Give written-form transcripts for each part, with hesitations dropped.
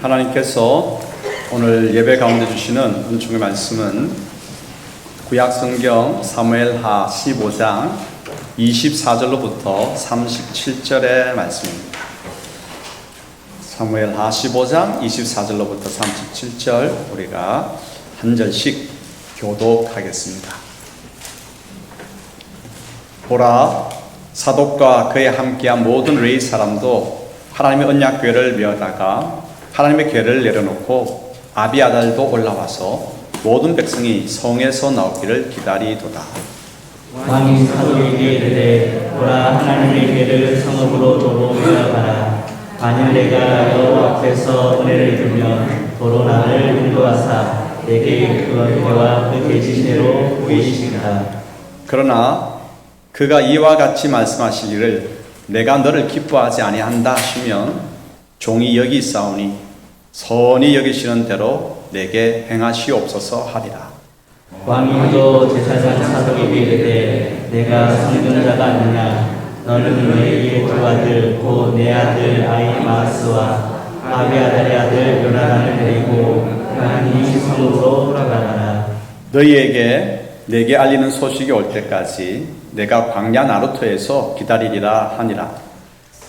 하나님께서 오늘 예배 가운데 주시는 은총의 말씀은 구약성경 사무엘하 15장 24절로부터 37절의 말씀입니다. 사무엘하 15장 24절로부터 37절 우리가 한 절씩 교독하겠습니다. 보라, 사독과 그에 함께한 모든 레위 사람도 하나님의 언약궤를 메어다가 하나님의 궤를 내려놓고 아비아달도 올라와서 모든 백성이 성에서 나오기를 기다리도다. 왕이 사독에게 이르되 보라, 하나님의 궤를 성읍으로 도로 메어가라. 만일 내가 여호와 앞에서 은혜를 입으면 도로 나를 인도하사 내게 그 궤와 그 계시대로 보이시리라. 그러나 그가 이와 같이 말씀하시기를 내가 너를 기뻐하지 아니한다 하시면 종이 여기 있사오니 선히 여기시는 대로 내게 행하시옵소서 하리라. 왕이 또 제사장 사독에게 이르되 내가 성전자가 아니냐. 너는 너의 두 아들 곧 내 아들 아히마아스와 아비아달의 아들 요나단을 데리고 하나님이 성읍으로 돌아가라. 너희에게 내게 알리는 소식이 올 때까지 내가 광야 나루터에서 기다리리라 하니라.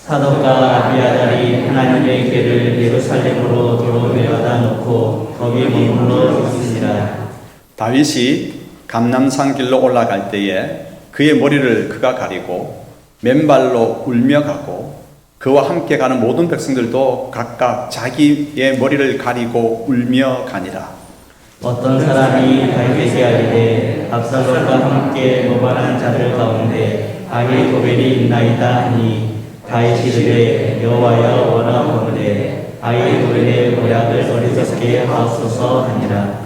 사독과 아비아달이 하나님의 궤를 예루살렘으로 도로 메어다 놓고 거기 머물러 있으니라. 다윗이 감람산 길로 올라갈 때에 그의 머리를 그가 가리고 맨발로 울며 가고 그와 함께 가는 모든 백성들도 각각 자기의 머리를 가리고 울며 가니라. 어떤 사람이 다윗에게 아뢰되 압살롬과 함께 모반한 자들 가운데 아히도벨이 있나이다 하니 다윗이 이르되 여호와여 원하오노되 아히도벨의 모략을 어리석게 하옵소서 하니라.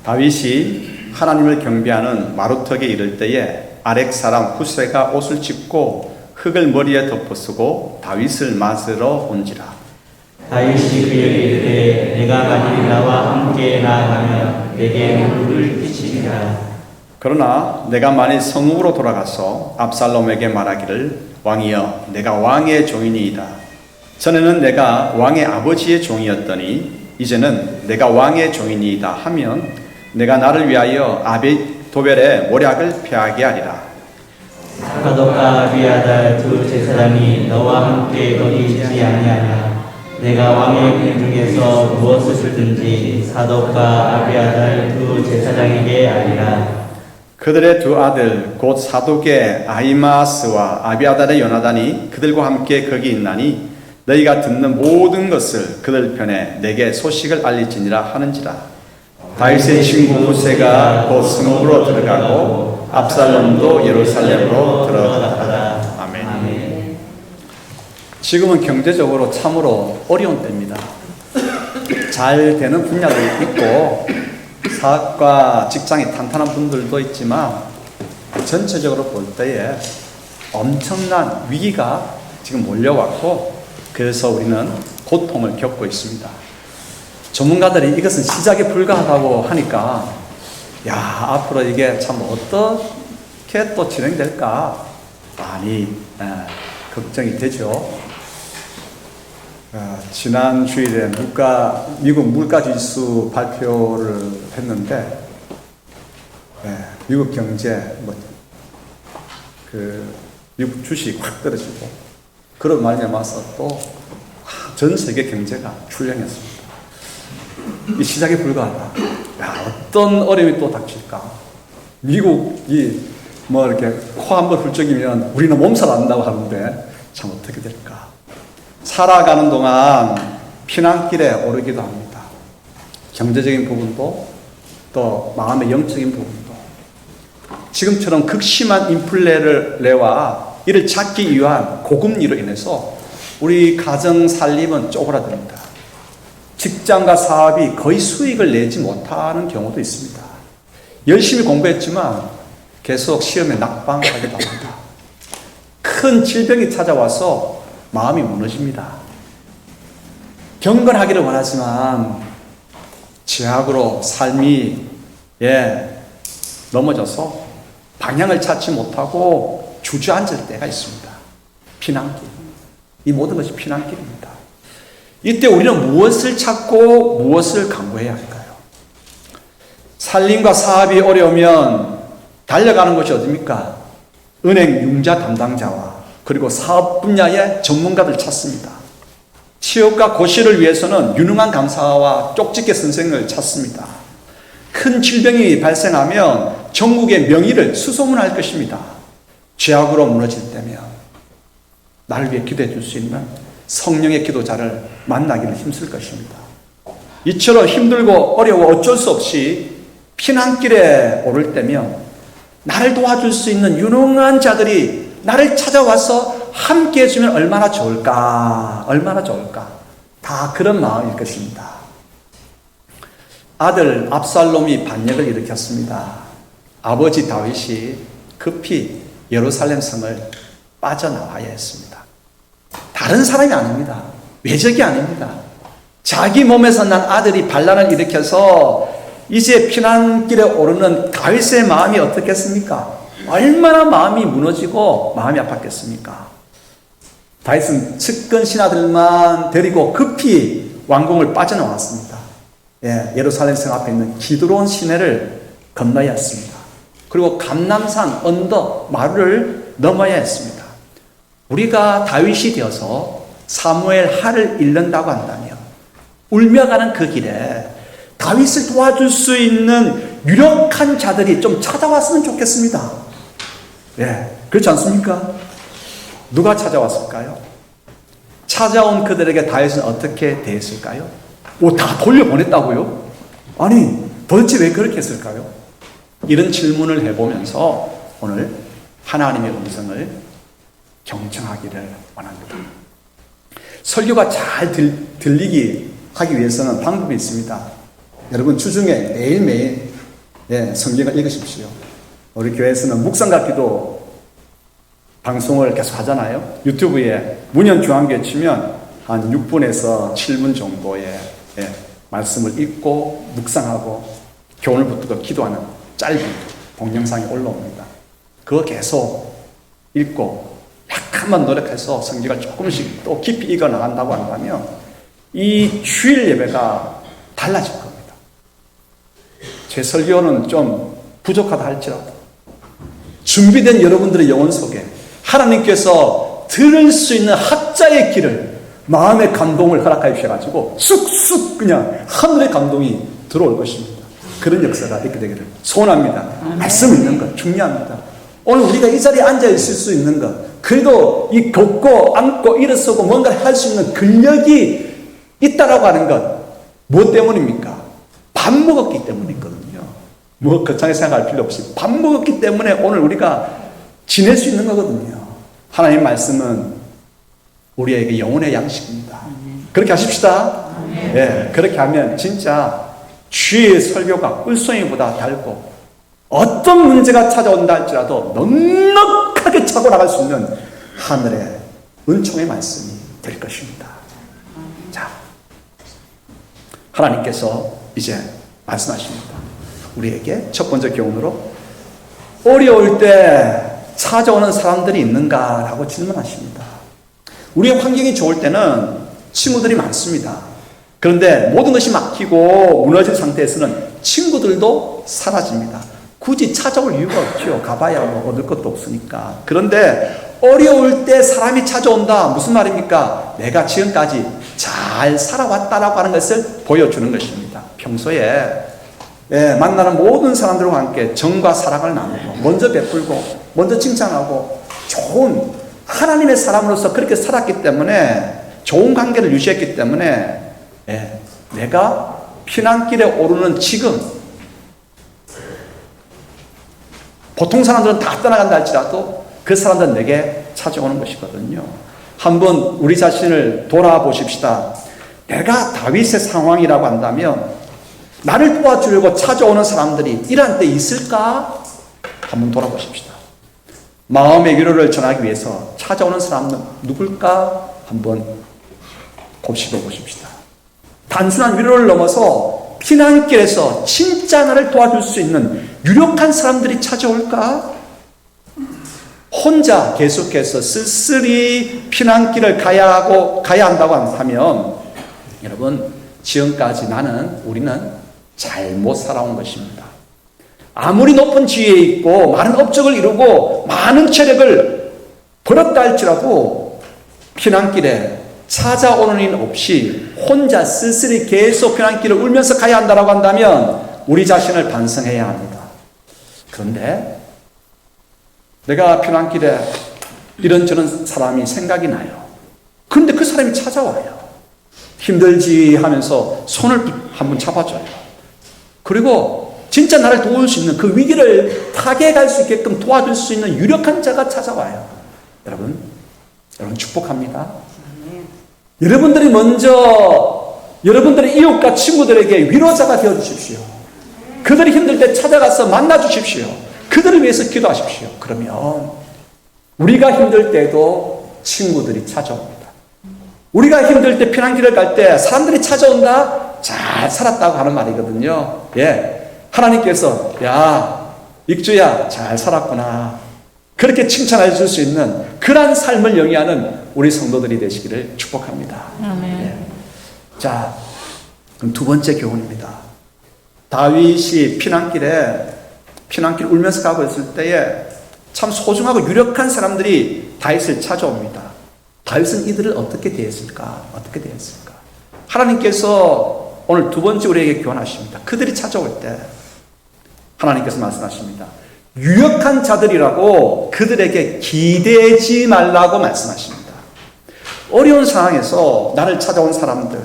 다윗이 하나님을 경배하는 마루턱에 이를 때에 아렉 사람 후세가 옷을 찢고 흙을 머리에 덮어쓰고 다윗을 맞으러 온지라. 다윗이 그에게 이르되 내가 만일 나와 함께 나아가면 내게 무릎을 끼치리라. 그러나 내가 만일 성읍으로 돌아가서 압살롬에게 말하기를 왕이여 내가 왕의 종이니이다. 전에는 내가 왕의 아버지의 종이었더니 이제는 내가 왕의 종이니이다 하면 내가 나를 위하여 아비도벨의 모략을 패하게 하리라. 사독과 아비아달 두 제사장이 너와 함께 거기 있지 아니하냐. 내가 왕의 궤 중에서 무엇을 주든지 사독과 아비아달 두 제사장에게 알리라. 그들의 두 아들 곧 사독의 아히마아스와 아비아달의 요나단이 그들과 함께 거기 있나니 너희가 듣는 모든 것을 그들 편에 내게 소식을 알리지니라 하는지라. 다윗의 친구 후세가 곧 성읍으로 들어가고 압살롬도 예루살렘으로 들어갔다. 아멘. 지금은 경제적으로 참으로 어려운 때입니다. 잘 되는 분야도 있고 사업과 직장이 탄탄한 분들도 있지만 전체적으로 볼 때에 엄청난 위기가 지금 몰려왔고 그래서 우리는 고통을 겪고 있습니다. 전문가들이 이것은 시작에 불과하다고 하니까 야 앞으로 이게 참 어떻게 또 진행될까 많이 걱정이 되죠. 지난 주일에 미국 물가지수 발표를 했는데 미국 경제 미국 주식 확 떨어지고 그런 말미암아서 또 전 세계 경제가 출렁였습니다. 이 시작에 불과하다. 어떤 어려움이 또 닥칠까? 미국이 이렇게 코 한번 훌쩍이면 우리는 몸살 난다고 하는데 참 어떻게 될까? 살아가는 동안 피난길에 오르기도 합니다. 경제적인 부분도 또 마음의 영적인 부분도 지금처럼 극심한 인플레와 이를 잡기 위한 고금리로 인해서 우리 가정 살림은 쪼그라듭니다. 직장과 사업이 거의 수익을 내지 못하는 경우도 있습니다. 열심히 공부했지만 계속 시험에 낙방하기도 합니다. 큰 질병이 찾아와서 마음이 무너집니다. 경건하기를 원하지만 죄악으로 삶이 넘어져서 방향을 찾지 못하고 주저앉을 때가 있습니다. 피난길. 이 모든 것이 피난길입니다. 이때 우리는 무엇을 찾고 무엇을 강구해야 할까요? 살림과 사업이 어려우면 달려가는 곳이 어디입니까? 은행 융자 담당자와 그리고 사업 분야의 전문가들 찾습니다. 취업과 고시를 위해서는 유능한 강사와 쪽집게 선생을 찾습니다. 큰 질병이 발생하면 전국의 명의를 수소문할 것입니다. 죄악으로 무너질 때면 나를 위해 기도해 줄 수 있는 성령의 기도자를 만나기를 힘쓸 것입니다. 이처럼 힘들고 어려워 어쩔 수 없이 피난길에 오를 때면 나를 도와줄 수 있는 유능한 자들이 나를 찾아와서 함께 해주면 얼마나 좋을까, 얼마나 좋을까. 다 그런 마음일 것입니다. 아들 압살롬이 반역을 일으켰습니다. 아버지 다윗이 급히 예루살렘 성을 빠져나와야 했습니다. 다른 사람이 아닙니다. 외적이 아닙니다. 자기 몸에서 난 아들이 반란을 일으켜서 이제 피난길에 오르는 다윗의 마음이 어떻겠습니까? 얼마나 마음이 무너지고 마음이 아팠겠습니까? 다윗은 측근 신하들만 데리고 급히 왕궁을 빠져나왔습니다. 예루살렘 성 앞에 있는 기드론 시내를 건너야 했습니다. 그리고 감람산 언덕 마루를 넘어야 했습니다. 우리가 다윗이 되어서 사무엘 하를 읽는다고 한다면 울며 가는 그 길에 다윗을 도와줄 수 있는 유력한 자들이 좀 찾아왔으면 좋겠습니다. 그렇지 않습니까? 누가 찾아왔을까요? 찾아온 그들에게 다윗은 어떻게 대했을까요? 다 돌려보냈다고요? 아니, 도대체 왜 그렇게 했을까요? 이런 질문을 해보면서 오늘 하나님의 음성을 경청하기를 원합니다. 설교가 잘 들리기 하기 위해서는 방법이 있습니다. 여러분 주중에 매일매일 성경을 읽으십시오. 우리 교회에서는 묵상과 기도 방송을 계속 하잖아요. 유튜브에 문현중앙교회 치면 한 6분에서 7분 정도의 말씀을 읽고 묵상하고 교훈을 붙들고 기도하는 짧은 동영상이 올라옵니다. 그거 계속 읽고 약간만 노력해서 성경을 조금씩 또 깊이 읽어 나간다고 한다면 이 주일 예배가 달라질 겁니다. 제 설교는 좀 부족하다 할지라도 준비된 여러분들의 영혼 속에 하나님께서 들을 수 있는 학자의 길을 마음의 감동을 허락하여 주셔가지고 쑥쑥 그냥 하늘의 감동이 들어올 것입니다. 그런 역사가 있게 되기를 소원합니다. 말씀 있는 것 중요합니다. 오늘 우리가 이 자리에 앉아 있을 수 있는 것, 그래도 이 걷고 앉고 일어서고 뭔가를 할 수 있는 근력이 있다라고 하는 것 무엇 때문입니까? 밥 먹었기 때문이거든요. 뭐 거창하게 생각할 필요 없이 밥 먹었기 때문에 오늘 우리가 지낼 수 있는 거거든요. 하나님 말씀은 우리에게 영혼의 양식입니다. 그렇게 하십시다. 그렇게 하면 진짜 주의 설교가 꿀송이보다 달고 어떤 문제가 찾아온다 할지라도 넉넉하게 차고 나갈 수 있는 하늘의 은총의 말씀이 될 것입니다. 자, 하나님께서 이제 말씀하십니다. 우리에게 첫 번째 교훈으로 어려울 때 찾아오는 사람들이 있는가라고 질문하십니다. 우리의 환경이 좋을 때는 친구들이 많습니다. 그런데 모든 것이 막히고 무너진 상태에서는 친구들도 사라집니다. 굳이 찾아올 이유가 없죠. 가봐야 뭐 얻을 것도 없으니까. 그런데 어려울 때 사람이 찾아온다. 무슨 말입니까? 내가 지금까지 잘 살아왔다라고 하는 것을 보여주는 것입니다. 평소에 만나는 모든 사람들과 함께 정과 사랑을 나누고 먼저 베풀고 먼저 칭찬하고 좋은 하나님의 사람으로서 그렇게 살았기 때문에 좋은 관계를 유지했기 때문에 내가 피난길에 오르는 지금 보통 사람들은 다 떠나간다 할지라도 그 사람들은 내게 찾아오는 것이거든요. 한번 우리 자신을 돌아보십시다. 내가 다윗의 상황이라고 한다면 나를 도와주려고 찾아오는 사람들이 이런 때 있을까? 한번 돌아보십시다. 마음의 위로를 전하기 위해서 찾아오는 사람은 누굴까? 한번 곱씹어 보십시다. 단순한 위로를 넘어서 피난길에서 진짜 나를 도와줄 수 있는 유력한 사람들이 찾아올까? 혼자 계속해서 쓸쓸히 피난길을 가야 한다고 하면 여러분, 지금까지 우리는 잘못 살아온 것입니다. 아무리 높은 지위에 있고 많은 업적을 이루고 많은 체력을 벌었다 할지라도 피난길에 찾아오는 일 없이 혼자 쓸쓸히 계속 피난길을 울면서 가야 한다고 한다면 우리 자신을 반성해야 합니다. 그런데 내가 피난길에 이런저런 사람이 생각이 나요. 그런데 그 사람이 찾아와요. 힘들지 하면서 손을 한번 잡아줘요. 그리고 진짜 나를 도울 수 있는 그 위기를 타개할 수 있게끔 도와줄 수 있는 유력한 자가 찾아와요. 여러분 축복합니다. 여러분들이 먼저 여러분들의 이웃과 친구들에게 위로자가 되어주십시오. 그들이 힘들 때 찾아가서 만나주십시오. 그들을 위해서 기도하십시오. 그러면 우리가 힘들 때도 친구들이 찾아옵니다. 우리가 힘들 때 피난길을 갈 때 사람들이 찾아온다? 잘 살았다고 하는 말이거든요. 하나님께서 야 익주야 잘 살았구나 그렇게 칭찬해 줄 수 있는 그러한 삶을 영위하는 우리 성도들이 되시기를 축복합니다. 자, 그럼 두 번째 교훈입니다. 다윗이 피난길 울면서 가고 있을 때에 참 소중하고 유력한 사람들이 다윗을 찾아옵니다. 다윗은 이들을 어떻게 대했을까? 하나님께서 오늘 두 번째 우리에게 교훈하십니다. 그들이 찾아올 때 하나님께서 말씀하십니다. 유력한 자들이라고 그들에게 기대지 말라고 말씀하십니다. 어려운 상황에서 나를 찾아온 사람들,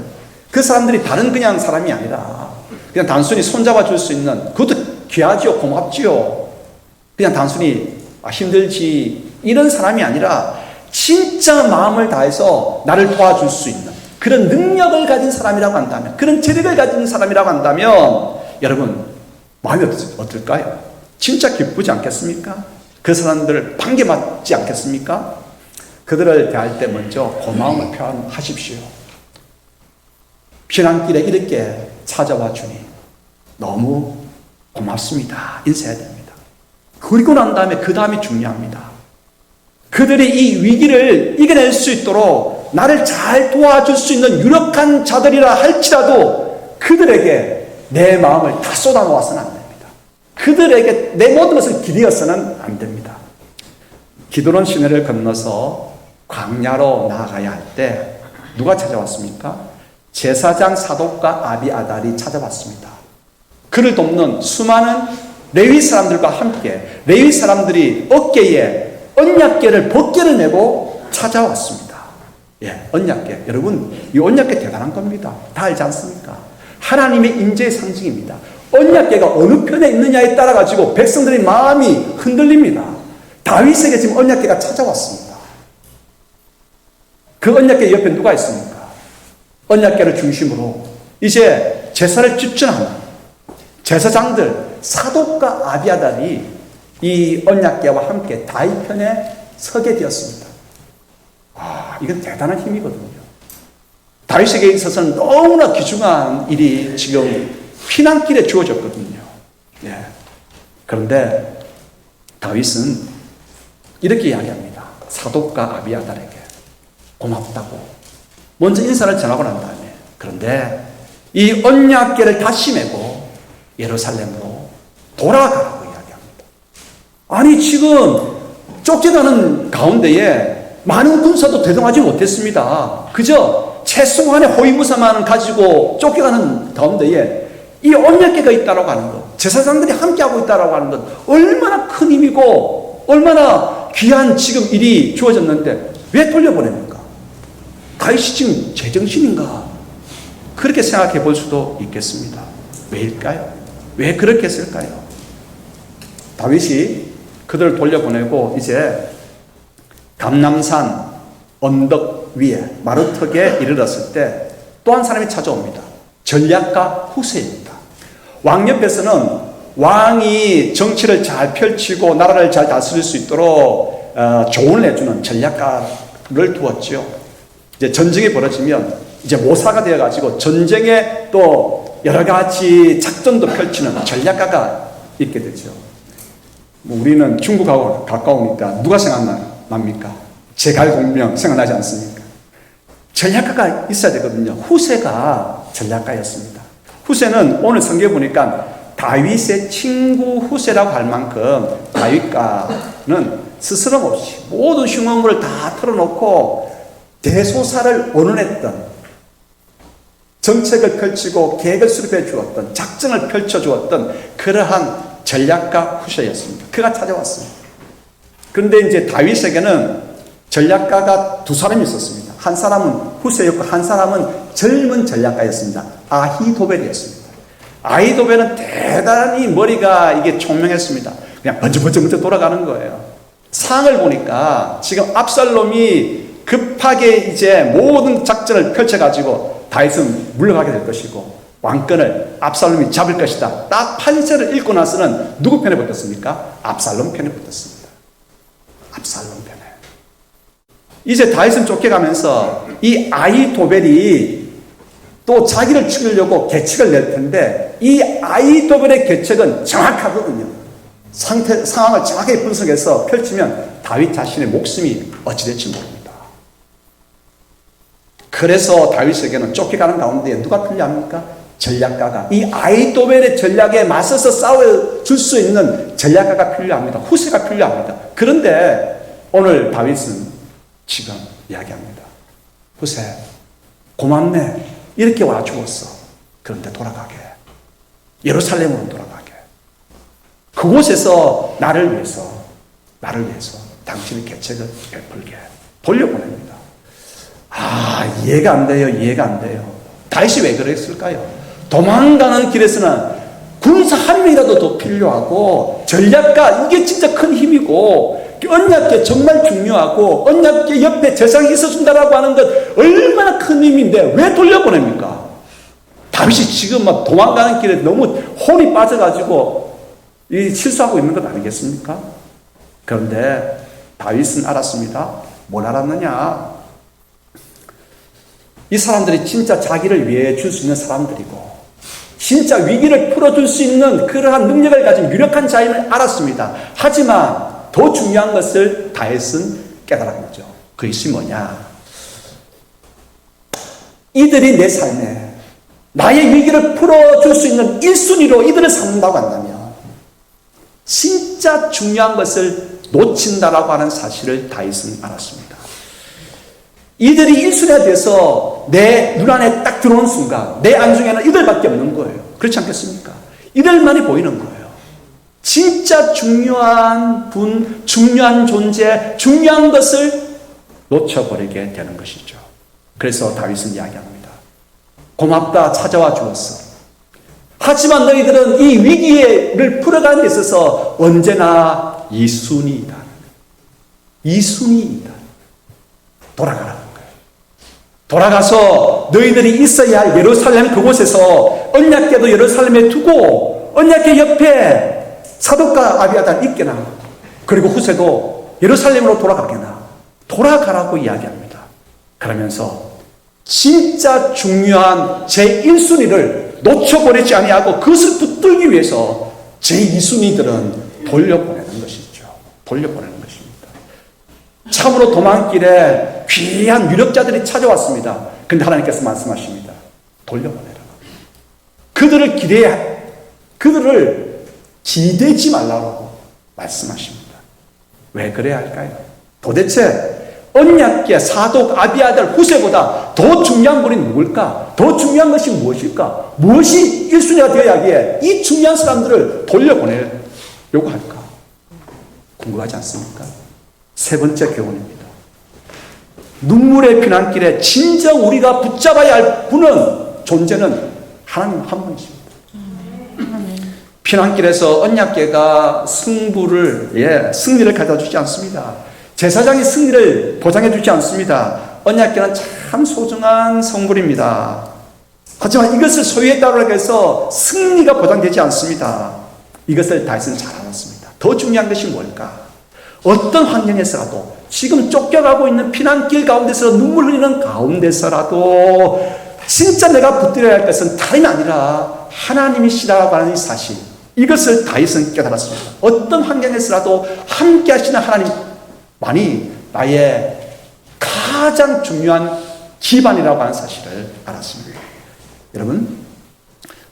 그 사람들이 다른 그냥 사람이 아니라 그냥 단순히 손잡아 줄 수 있는, 그것도 귀하지요, 고맙지요. 그냥 단순히 힘들지 이런 사람이 아니라 진짜 마음을 다해서 나를 도와줄 수 있는 그런 능력을 가진 사람이라고 한다면, 그런 재력을 가진 사람이라고 한다면 여러분 마음이 어떨까요? 진짜 기쁘지 않겠습니까? 그 사람들을 반겨맞지 않겠습니까? 그들을 대할 때 먼저 고마움을 표현하십시오. 피난길에 이렇게 찾아와 주니 너무 고맙습니다. 인사해야 됩니다. 그리고 난 다음에 그 다음이 중요합니다. 그들이 이 위기를 이겨낼 수 있도록 나를 잘 도와줄 수 있는 유력한 자들이라 할지라도 그들에게 내 마음을 다 쏟아놓아서는 안 됩니다. 그들에게 내 모든 것을 기대어서는 안 됩니다. 기드론 시내를 건너서 광야로 나아가야 할 때 누가 찾아왔습니까? 제사장 사독과 아비아달이 찾아왔습니다. 그를 돕는 수많은 레위 사람들과 함께 레위 사람들이 어깨에 언약궤를 벗개를 내고 찾아왔습니다. 언약궤. 여러분, 이 언약궤 대단한 겁니다. 다 알지 않습니까? 하나님의 임재의 상징입니다. 언약궤가 어느 편에 있느냐에 따라 가지고 백성들의 마음이 흔들립니다. 다윗에게 지금 언약궤가 찾아왔습니다. 그 언약궤 옆에 누가 있습니까? 언약궤를 중심으로 이제 제사를 집전하는 제사장들 사독과 아비아달이 이 언약궤와 함께 다윗 편에 서게 되었습니다. 이건 대단한 힘이거든요. 다윗에게 있어서는 너무나 귀중한 일이 지금 피난길에 주어졌거든요. 그런데 다윗은 이렇게 이야기합니다. 사독과 아비아달에게 고맙다고 먼저 인사를 전하고 난 다음에, 그런데 이 언약궤를 다시 메고 예루살렘으로 돌아가라고 이야기합니다. 아니 지금 쫓겨가는 가운데에 많은 군사도 대동하지 못했습니다. 그저 채송안의 호위무사만 가지고 쫓겨가는 가운데에 이 언약궤가 있다라고 하는 것, 제사장들이 함께하고 있다라고 하는 것, 얼마나 큰 힘이고 얼마나 귀한 지금 일이 주어졌는데 왜 돌려보냅니까? 다윗이 지금 제정신인가? 그렇게 생각해 볼 수도 있겠습니다. 왜일까요? 왜 그렇게 했을까요? 다윗이 그들을 돌려보내고 이제 감람산 언덕 위에 마루턱에 이르렀을 때 또 한 사람이 찾아옵니다. 전략가 후세입니다. 왕 옆에서는 왕이 정치를 잘 펼치고 나라를 잘 다스릴 수 있도록 조언을 해주는 전략가를 두었죠. 이제 전쟁이 벌어지면 이제 모사가 되어가지고 전쟁에 또 여러 가지 작전도 펼치는 전략가가 있게 되죠. 우리는 중국하고 가까우니까 누가 생각납니까? 제갈공명 생각나지 않습니까? 전략가가 있어야 되거든요. 후세가 전략가였습니다. 후세는 오늘 성경에 보니까 다윗의 친구 후세라고 할 만큼 다윗가는 스스럼없이 모든 흉악물을 다 털어놓고 대소사를 원언했던, 정책을 펼치고 계획을 수립해 주었던, 작전을 펼쳐 주었던 그러한 전략가 후세였습니다. 그가 찾아왔습니다. 그런데 이제 다윗에게는 전략가가 두 사람이 있었습니다. 한 사람은 후세였고 한 사람은 젊은 전략가였습니다. 아히도벨이었습니다. 아히도벨은 대단히 머리가 이게 총명했습니다. 그냥 번쩍번쩍 돌아가는 거예요. 상을 보니까 지금 압살롬이 급하게 이제 모든 작전을 펼쳐가지고 다윗은 물러가게 될 것이고 왕권을 압살롬이 잡을 것이다. 딱 판세를 읽고 나서는 누구 편에 붙었습니까? 압살롬 편에 붙었습니다. 압살롬 편에. 이제 다윗은 쫓겨가면서 이 아히도벨이 또 자기를 죽이려고 계책을 낼 텐데 이 아히도벨의 계책은 정확하거든요. 상황을 정확하게 분석해서 펼치면 다윗 자신의 목숨이 어찌 될지 모릅니다. 그래서 다윗에게는 쫓겨가는 가운데 누가 필요합니까? 전략가가. 이 아히도벨의 전략에 맞서서 싸워줄 수 있는 전략가가 필요합니다. 후세가 필요합니다. 그런데 오늘 다윗은 지금 이야기합니다. 후세, 고맙네. 이렇게 와주었어. 그런데 돌아가게. 예루살렘으로 돌아가게. 그곳에서 나를 위해서 당신의 계책을 베풀게. 돌려보냅니다. 이해가 안 돼요. 이해가 안 돼요. 다윗이 왜 그랬을까요? 도망가는 길에서는 군사 한 명이라도 더 필요하고 전략가, 이게 진짜 큰 힘이고 언약궤 정말 중요하고 언약궤 옆에 제사장이 있어준다라고 하는 것 얼마나 큰 힘인데 왜 돌려보냅니까? 다윗이 지금 막 도망가는 길에 너무 혼이 빠져가지고 실수하고 있는 것 아니겠습니까? 그런데 다윗은 알았습니다. 뭘 알았느냐? 이 사람들이 진짜 자기를 위해 줄 수 있는 사람들이고 진짜 위기를 풀어줄 수 있는 그러한 능력을 가진 유력한 자임을 알았습니다. 하지만 더 중요한 것을 다윗은 깨달았죠. 그것이 뭐냐? 이들이 내 삶에 나의 위기를 풀어줄 수 있는 1순위로 이들을 삼는다고 한다면 진짜 중요한 것을 놓친다라고 하는 사실을 다윗은 알았습니다. 이들이 1순위가 돼서 내 눈안에 딱 들어오는 순간 내 안중에는 이들밖에 없는 거예요. 그렇지 않겠습니까? 이들만이 보이는 거예요. 진짜 중요한 분, 중요한 존재, 중요한 것을 놓쳐버리게 되는 것이죠. 그래서 다윗은 이야기합니다. 고맙다, 찾아와 주었어. 하지만 너희들은 이 위기를 풀어가는 데 있어서 언제나 2순위이다. 2순위이다. 돌아가라는 거예요. 돌아가서 너희들이 있어야 할 예루살렘 그곳에서 언약궤도 예루살렘에 두고 언약궤 옆에 사독과 아비아달 있게나 그리고 후세도 예루살렘으로 돌아가게나 돌아가라고 이야기합니다. 그러면서 진짜 중요한 제1순위를 놓쳐버리지 아니하고 그것을 붙들기 위해서 제2순위들은 돌려보내는 것이죠. 돌려보내는 것입니다. 참으로 도망길에 귀한 유력자들이 찾아왔습니다. 그런데 하나님께서 말씀하십니다. 돌려보내라. 그들을 기대지 말라고 말씀하십니다. 왜 그래야 할까요? 도대체 언약궤 사독 아비아달 후세보다 더 중요한 분이 누굴까? 더 중요한 것이 무엇일까? 무엇이 1순위가 되어야 하기에 이 중요한 사람들을 돌려보내려고 할까? 궁금하지 않습니까? 세 번째 교훈입니다. 눈물의 피난길에 진정 우리가 붙잡아야 할 존재는 하나님 한 분이십니다. 피난길에서 언약궤가 승리를 가져다 주지 않습니다. 제사장이 승리를 보장해 주지 않습니다. 언약궤는 참 소중한 성물입니다. 하지만 이것을 소유했다고 해서 승리가 보장되지 않습니다. 이것을 다윗은 잘 알았습니다. 더 중요한 것이 뭘까? 어떤 환경에서라도 지금 쫓겨가고 있는 피난길 가운데서 눈물 흘리는 가운데서라도 진짜 내가 붙들어야 할 것은 다름이 아니라 하나님이시라고 하는 이 사실, 이것을 다윗은 깨달았습니다. 어떤 환경에서라도 함께 하시는 하나님만이 나의 가장 중요한 기반이라고 하는 사실을 알았습니다. 여러분,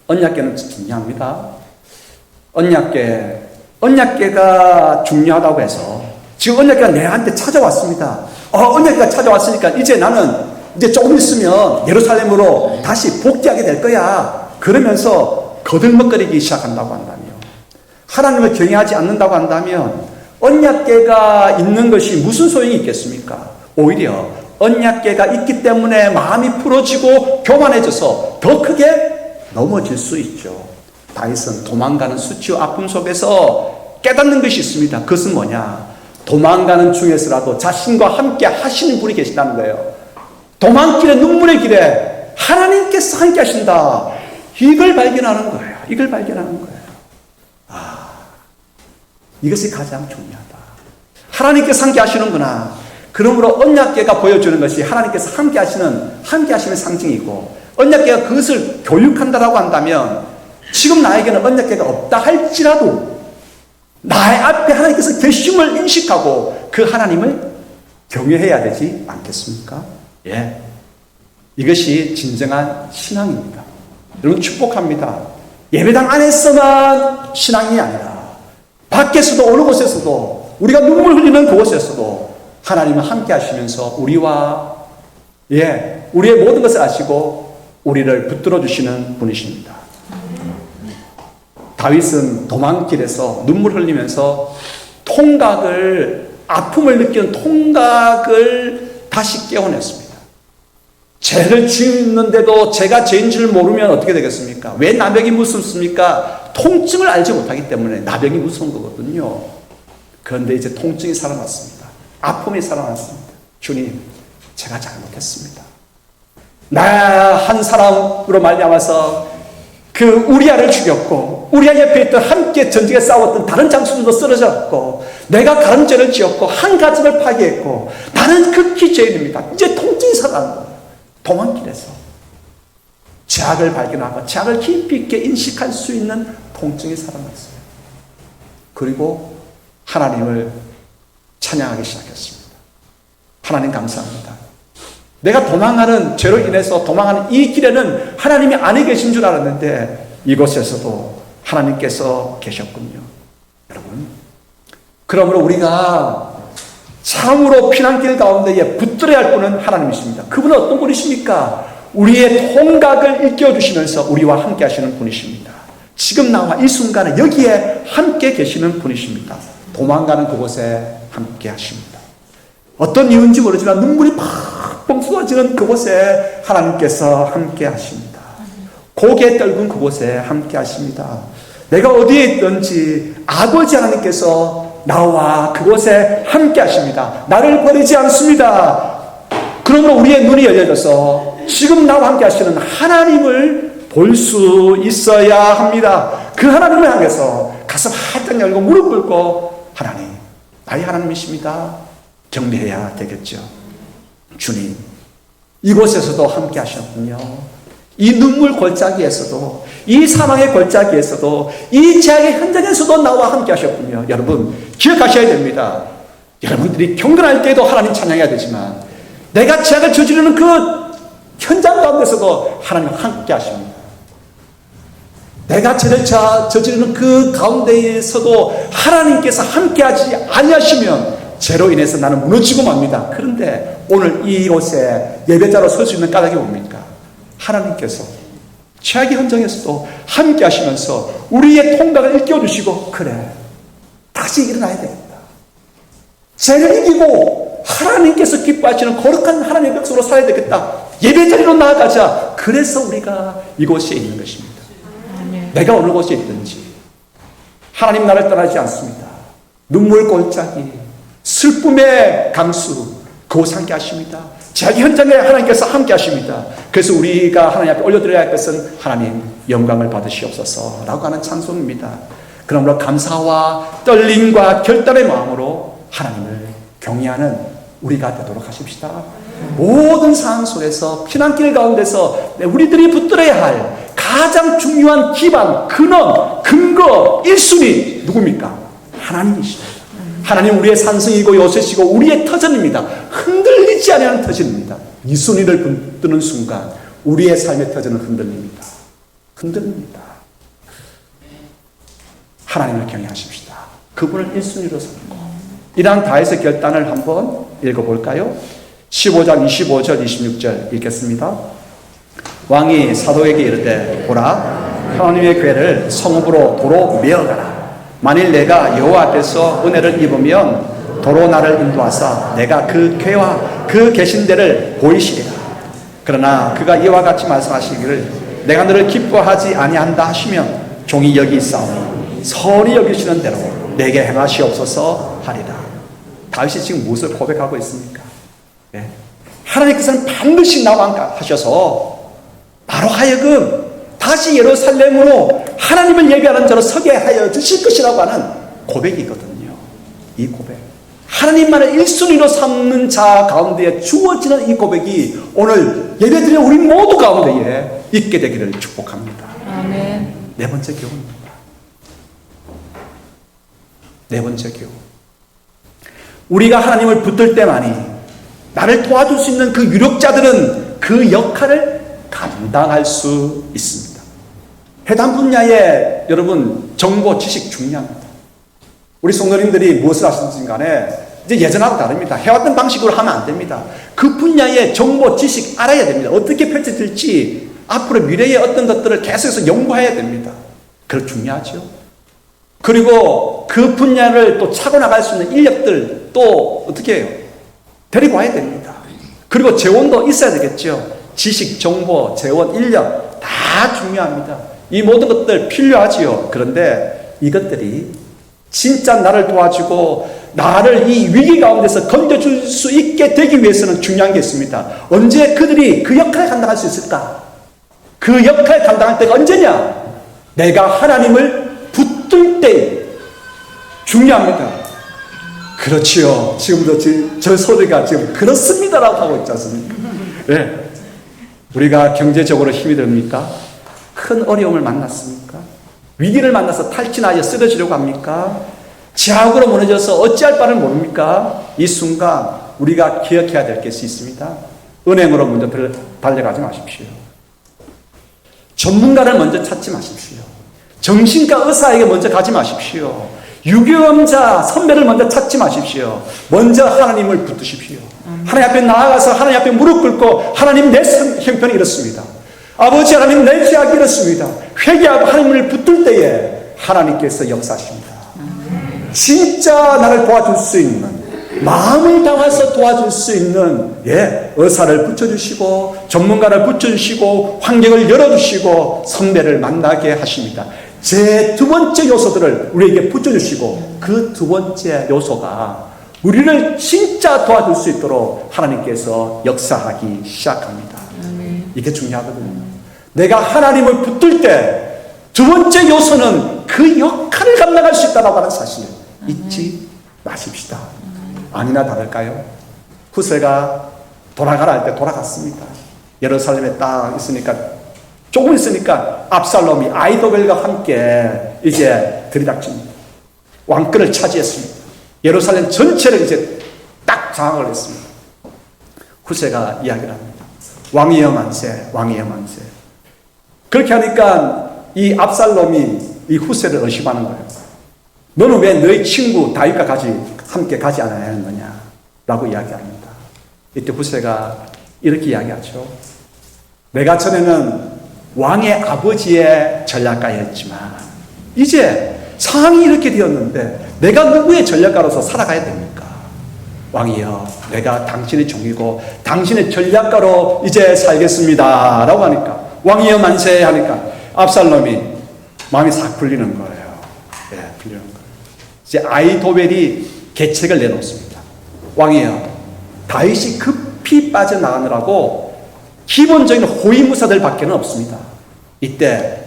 언약궤는 중요합니다. 언약궤가 중요하다고 해서 지금 언약궤가 내한테 찾아왔습니다. 언약궤가 찾아왔으니까 이제 나는 조금 있으면 예루살렘으로 다시 복귀하게 될 거야. 그러면서 거들먹거리기 시작한다고 한다며, 하나님을 경외하지 않는다고 한다면 언약궤가 있는 것이 무슨 소용이 있겠습니까? 오히려 언약궤가 있기 때문에 마음이 풀어지고 교만해져서 더 크게 넘어질 수 있죠. 다윗은 도망가는 수치와 아픔 속에서 깨닫는 것이 있습니다. 그것은 뭐냐? 도망가는 중에서라도 자신과 함께 하시는 분이 계시다는 거예요. 도망길의 눈물의 길에 하나님께서 함께 하신다. 이걸 발견하는 거예요. 이걸 발견하는 거예요. 이것이 가장 중요하다. 하나님께서 함께 하시는구나. 그러므로 언약궤가 보여주는 것이 하나님께서 함께 하시는 상징이고, 언약궤가 그것을 교육한다라고 한다면 지금 나에게는 언약궤가 없다 할지라도 나의 앞에 하나님께서 계심을 인식하고 그 하나님을 경외해야 되지 않겠습니까? 예. 이것이 진정한 신앙입니다. 여러분, 축복합니다. 예배당 안에서만 신앙이 아니라 밖에서도 어느 곳에서도 우리가 눈물 흘리는 그곳에서도 하나님은 함께 하시면서 우리의 모든 것을 아시고 우리를 붙들어 주시는 분이십니다. 다윗은 도망길에서 눈물 흘리면서 아픔을 느끼는 통각을 다시 깨워냈습니다. 죄를 지었는데도 제가 죄인 줄 모르면 어떻게 되겠습니까? 왜 나병이 무섭습니까? 통증을 알지 못하기 때문에 나병이 무서운 거거든요. 그런데 이제 통증이 살아났습니다. 아픔이 살아났습니다. 주님, 제가 잘못했습니다. 나 한 사람으로 말미암아서 그 우리아를 죽였고, 우리아 옆에 있던 함께 전쟁에 싸웠던 다른 장수들도 쓰러졌고, 내가 가늠죄를 지었고 한 가정을 파괴했고, 나는 극히 죄인입니다. 이제 통증이 살아난 거예요. 도망길에서 죄악을 발견하고 죄악을 깊이 있게 인식할 수 있는 통증이 살아났어요. 그리고 하나님을 찬양하기 시작했습니다. 하나님 감사합니다. 내가 도망하는 죄로 인해서 도망하는 이 길에는 하나님이 안에 계신 줄 알았는데 이곳에서도 하나님께서 계셨군요. 여러분, 그러므로 우리가 참으로 피난길 가운데에 붙들어야 할 분은 하나님이십니다. 그분은 어떤 분이십니까? 우리의 통각을 일깨워주시면서 우리와 함께 하시는 분이십니다. 지금 나와 이 순간에 여기에 함께 계시는 분이십니다. 도망가는 그곳에 함께 하십니다. 어떤 이유인지 모르지만 눈물이 팍 쏟아지는 그곳에 하나님께서 함께 하십니다. 고개 떨군 그곳에 함께 하십니다. 내가 어디에 있든지 아버지 하나님께서 나와 그곳에 함께 하십니다. 나를 버리지 않습니다. 그러므로 우리의 눈이 열려져서 지금 나와 함께 하시는 하나님을 볼 수 있어야 합니다. 그 하나님을 향해서 가슴 활짝 열고 무릎 꿇고, 하나님, 나의 하나님이십니다. 경배해야 되겠죠. 주님, 이곳에서도 함께 하셨군요. 이 눈물 골짜기에서도, 이 사망의 골짜기에서도, 이 죄악의 현장에서도 나와 함께 하셨군요. 여러분, 기억하셔야 됩니다. 여러분들이 경건할 때에도 하나님 찬양해야 되지만, 내가 죄악을 저지르는 그 현장 가운데서도 하나님 함께 하십니다. 내가 죄를 저지르는 그 가운데에서도 하나님께서 함께 하지 아니하시면 죄로 인해서 나는 무너지고 맙니다. 그런데 오늘 이곳에 예배자로 설 수 있는 까닭이 뭡니까? 하나님께서 죄악의 현장에서도 함께 하시면서 우리의 통각을 일깨워주시고, 그래, 다시 일어나야 되겠다. 죄를 이기고 하나님께서 기뻐하시는 거룩한 하나님의 백성으로 살아야 되겠다. 예배자리로 나아가자. 그래서 우리가 이곳에 있는 것입니다. 내가 어느 곳에 있든지 하나님 나를 떠나지 않습니다. 눈물 골짜기, 슬픔의 강수, 그곳 함께 하십니다. 자기 현장에 하나님께서 함께 하십니다. 그래서 우리가 하나님 앞에 올려드려야 할 것은, 하나님 영광을 받으시옵소서 라고 하는 찬송입니다. 그러므로 감사와 떨림과 결단의 마음으로 하나님을 경외하는 우리가 되도록 하십시다. 모든 상황 속에서, 피난길 가운데서 우리들이 붙들어야 할 가장 중요한 기반, 근원, 근거, 1순위 누굽니까? 하나님이십니다. 하나님 우리의 산성이고 요새시고 우리의 터전입니다. 흔들리지 않는 터전입니다. 이 순위를 붙드는 순간 우리의 삶의 터전은 흔들립니다. 흔들립니다. 하나님을 경외하십시다. 그분을 1순위로 삼고 이러한 다윗의 결단을 한번 읽어볼까요? 15장 25절 26절 읽겠습니다. 왕이 사도에게 이르되 보라 하나님의 궤를 성읍으로 도로 메어가라. 만일 내가 여호와 앞에서 은혜를 입으면 도로 나를 인도하사 내가 그 궤와 그 계신 데를 보이시리라. 그러나 그가 이와 같이 말씀하시기를 내가 너를 기뻐하지 아니한다 하시면 종이 여기 있사오니 선히 여기시는 대로 내게 행하시옵소서 하리라. 다윗이 지금 무엇을 고백하고 있습니까? 네. 하나님께서는 반드시 나와 하셔서 바로 하여금 다시 예루살렘으로 하나님을 예배하는 자로 서게 하여 주실 것이라고 하는 고백이거든요. 이 고백, 하나님만을 1순위로 삼는 자 가운데 주어지는 이 고백이 오늘 예배드리는 우리 모두 가운데에 있게 되기를 축복합니다. 아멘. 네 번째 교훈입니다. 네 번째 교훈, 우리가 하나님을 붙들 때만이 나를 도와줄 수 있는 그 유력자들은 그 역할을 감당할 수 있습니다. 해당 분야에 여러분 정보, 지식 중요합니다. 우리 성도님들이 무엇을 하시든지 간에 이제 예전하고 다릅니다. 해왔던 방식으로 하면 안 됩니다. 그 분야의 정보, 지식 알아야 됩니다. 어떻게 펼쳐질지 앞으로 미래의 어떤 것들을 계속해서 연구해야 됩니다. 그거 중요하죠. 그리고 그 분야를 또 차고 나갈 수 있는 인력들 또 어떻게 해요? 데리고 와야 됩니다. 그리고 재원도 있어야 되겠죠. 지식, 정보, 재원, 인력 다 중요합니다. 이 모든 것들 필요하지요. 그런데 이것들이 진짜 나를 도와주고 나를 이 위기 가운데서 건져줄 수 있게 되기 위해서는 중요한 게 있습니다. 언제 그들이 그 역할을 감당할 수 있을까? 그 역할을 감당할 때가 언제냐? 내가 하나님을 붙들 때 중요합니다. 그렇지요. 지금도 저 소리가 지금 그렇습니다라고 하고 있지 않습니까? 네. 우리가 경제적으로 힘이 듭니까? 큰 어려움을 만났습니까? 위기를 만나서 탈진하여 쓰러지려고 합니까? 지하국으로 무너져서 어찌할 바를 모릅니까? 이 순간 우리가 기억해야 될 것이 있습니다. 은행으로 먼저 달려가지 마십시오. 전문가를 먼저 찾지 마십시오. 정신과 의사에게 먼저 가지 마십시오. 유경험자 선배를 먼저 찾지 마십시오. 먼저 하나님을 붙드십시오. 하나님 앞에 나아가서 하나님 앞에 무릎 꿇고 하나님 내 형편이 이렇습니다. 아버지 하나님 내 죄악이 이렇습니다. 회개하고 하나님을 붙들 때에 하나님께서 역사하십니다. 진짜 나를 도와줄 수 있는, 마음을 담아서 도와줄 수 있는 의사를 붙여주시고 전문가를 붙여주시고 환경을 열어주시고 선배를 만나게 하십니다. 제 두 번째 요소들을 우리에게 붙여주시고 그 두 번째 요소가 우리를 진짜 도와줄 수 있도록 하나님께서 역사하기 시작합니다. 이게 중요하거든요. 내가 하나님을 붙들 때 두 번째 요소는 그 역할을 감당할 수 있다고 하는 사실 잊지 마십시다. 아니나 다를까요? 후세가 돌아가라 할 때 돌아갔습니다. 예루살렘에 딱 있으니까 조금 있으니까 압살롬이 아히도벨과 함께 이제 들이닥칩니다. 왕권을 차지했습니다. 예루살렘 전체를 이제 딱 장악을 했습니다. 후세가 이야기를 합니다. 왕이여 만세, 왕이여 만세. 그렇게 하니까 이 압살롬이 이 후세를 의심하는 거예요. 너는 왜 너희 친구 다윗과 함께 가지 않아야 하는 거냐? 라고 이야기합니다. 이때 후세가 이렇게 이야기하죠. 내가 전에는 왕의 아버지의 전략가였지만 이제 상황이 이렇게 되었는데 내가 누구의 전략가로서 살아가야 됩니까? 왕이여, 내가 당신의 종이고 당신의 전략가로 이제 살겠습니다 라고 하니까, 왕이여 만세 하니까 압살롬이 마음이 싹 풀리는 거예요. 풀리는 거예요. 이제 아히도벨이 계책을 내놓습니다. 왕이여, 다윗이 급히 빠져나가느라고 기본적인 호위무사들 밖에는 없습니다. 이때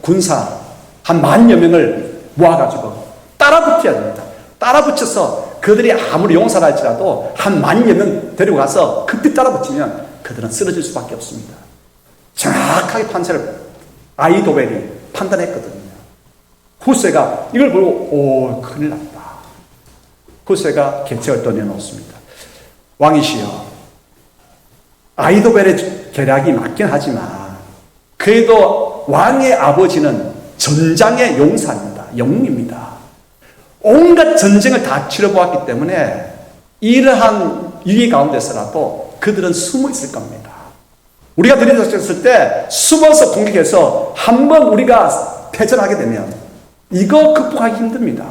군사 한 10,000여 명을 모아가지고 따라붙어야 됩니다. 따라붙여서 그들이 아무리 용사라 할지라도 한 10,000여 명 데리고 가서 급히 따라붙이면 그들은 쓰러질 수밖에 없습니다. 정확하게 판세를 아히도벨이 판단했거든요. 후세가 이걸 보고 큰일 났다. 후세가 계책을 또 내놓습니다. 왕이시여, 아이도벨의 계략이 맞긴 하지만 그래도 왕의 아버지는 전장의 용사입니다. 영웅입니다. 온갖 전쟁을 다 치러보았기 때문에 이러한 위기 가운데서라도 그들은 숨어 있을 겁니다. 우리가 들이닥쳤을 때 숨어서 공격해서 한번 우리가 패전하게 되면 이거 극복하기 힘듭니다.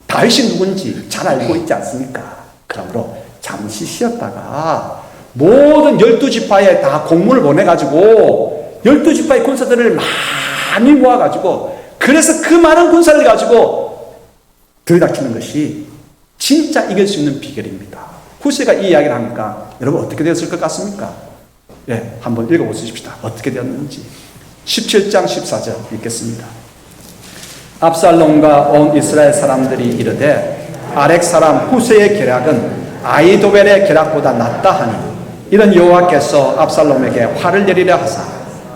다윗이 누군지 잘 알고 있지 않습니까? 그러므로 잠시 쉬었다가 모든 12지파에 다 공문을 보내가지고 12지파의 군사들을 많이 모아가지고 그래서 그 많은 군사를 가지고 들이닥치는 것이 진짜 이길 수 있는 비결입니다. 후세가 이 이야기를 하니까 여러분 어떻게 되었을 것 같습니까? 예, 한번 읽어보십시다. 어떻게 되었는지 17장 14절 읽겠습니다. 압살롬과 온 이스라엘 사람들이 이르되 아렉 사람 후세의 계략은 아이도벨의 계략보다 낫다 하니 이런 여호와께서 압살롬에게 화를 내리려 하사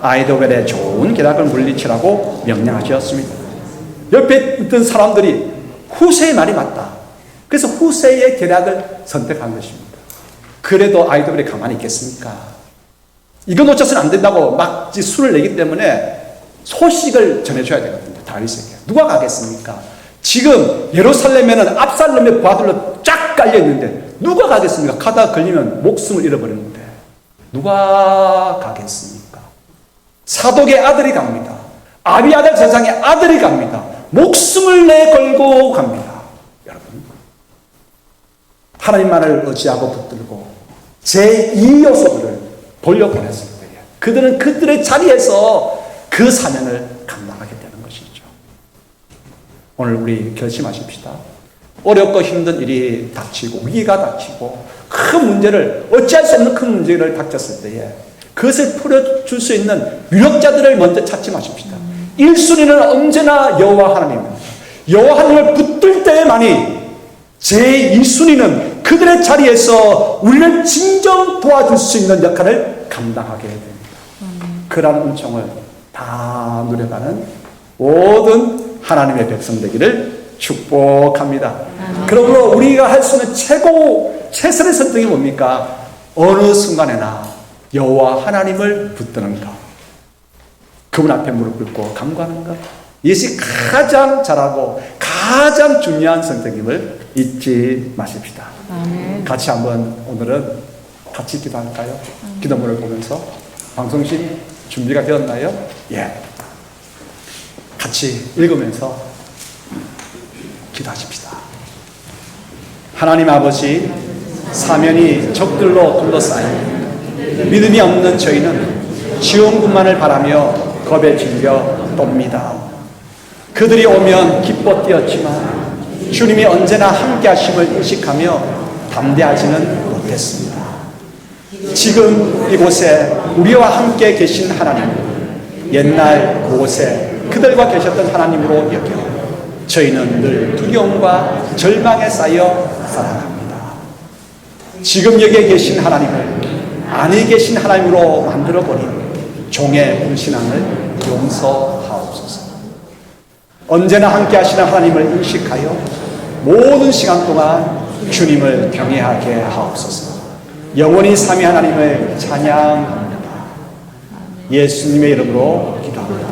아이도벨의 좋은 계략을 물리치라고 명령하셨습니다. 옆에 있던 사람들이 후세의 말이 맞다. 그래서 후세의 계략을 선택한 것입니다. 그래도 아이도벨이 가만히 있겠습니까? 이거 놓쳐서는 안 된다고 막 수를 내기 때문에 소식을 전해줘야 되거든요. 다윗에게. 누가 가겠습니까? 지금 예루살렘에는 압살롬의 부하들로 쫙 깔려있는데 누가 가겠습니까? 가다가 걸리면 목숨을 잃어버리는데 누가 가겠습니까? 사독의 아들이 갑니다. 아비아달 제사장의 아들이 갑니다. 목숨을 내걸고 갑니다. 여러분, 하나님만을 의지하고 붙들고 제2 요소들을 돌려보냈을 때에 그들은 그들의 자리에서 그 사명을 감당하게 되는 것이죠. 오늘 우리 결심하십시다. 어렵고 힘든 일이 닥치고 위기가 닥치고 큰 문제를 어찌할 수 없는 큰 문제를 닥쳤을 때에 그것을 풀어줄 수 있는 유력자들을 먼저 찾지 마십시다. 1순위는 언제나 여호와 하나님입니다. 여호와 하나님을 붙들 때에만이 제2순위는 그들의 자리에서 우리를 진정 도와줄 수 있는 역할을 감당하게 됩니다. 그러한 은총을 다 누려가는 모든 하나님의 백성 되기를 축복합니다. 그러므로 우리가 할 수 있는 최선의 선택이 뭡니까? 어느 순간에나 여호와 하나님을 붙드는 것, 그분 앞에 무릎 꿇고 간구하는 것, 이것이 가장 잘하고 가장 중요한 선택임을 잊지 마십시다. 아멘. 같이 한번 오늘은 같이 기도할까요? 기도문을 보면서 방송실 준비가 되었나요? 예. 같이 읽으면서 기도하십시다. 하나님 아버지, 사면이 적들로 둘러싸인 믿음이 없는 저희는 지원군만을 바라며 겁에 질려 똠니다. 그들이 오면 기뻐 뛰었지만 주님이 언제나 함께 하심을 인식하며 담대하지는 못했습니다. 지금 이곳에 우리와 함께 계신 하나님, 옛날 그곳에 그들과 계셨던 하나님으로 여겨 저희는 늘 두려움과 절망에 쌓여 살아갑니다. 지금 여기에 계신 하나님을 안에 계신 하나님으로 만들어버린 종의 불신앙을 용서하옵소서. 언제나 함께 하시는 하나님을 인식하여 모든 시간 동안 주님을 경외하게 하옵소서. 영원히 삼위 하나님을 찬양합니다. 예수님의 이름으로 기도합니다.